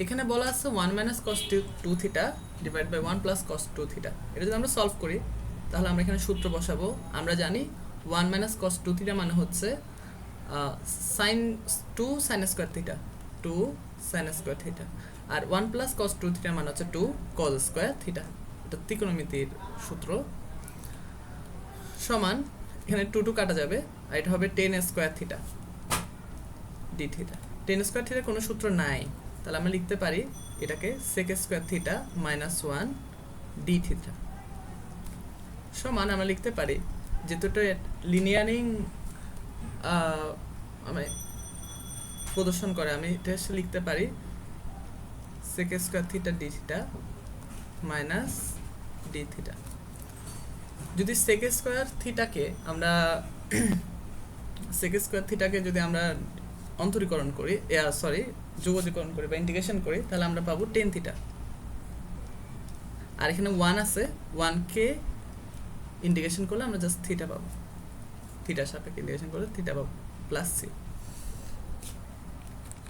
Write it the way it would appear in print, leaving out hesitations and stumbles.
এখানে বলা আছে 1 minus cos 2 theta divide by 1 plus cos 2 theta. এটা যদি আমরা সলভ করি তাহলে আমরা এখানে সূত্র বসাবো। আমরা জানি 1 মাইনাস কস 2 থিটা মানে হচ্ছে sine 2 sine square theta, 2 sine square theta. আর 1 প্লাস কস 2 থিটা মানে হচ্ছে 2 কস স্কোয়ার থিটা। এটা ত্রিকোণমিতির সূত্র। সমান এখানে 2 2 কাটা যাবে, আর এটা হবে 10 square theta d theta. 10 square থিটার কোনো সূত্র নাই, তাহলে আমরা লিখতে পারি এটাকে sec square theta minus 1 d theta. সমান আমরা লিখতে পারি যেহেতু এটা লিনিয়ারিং আমি প্রদর্শন করে, আমি এটা লিখতে পারি sec square theta d theta minus d theta. যদি সেক স্কোয়ার থিটাকে আমরা সেক স্কোয়ার থিটাকে যদি আমরা অন্তরীকরণ করি, যোগজীকরণ করি বা ইন্টিগ্রেশন করি, তাহলে আমরা পাবো 10 থিটা। আর এখানে 1 আছে, 1কে ইন্টিগ্রেশন করলে আমরা জাস্ট থিটা পাবো, থিটার সাপেক্ষে ইন্টিগ্রেশন করলে থিটা পাবো প্লাস সি।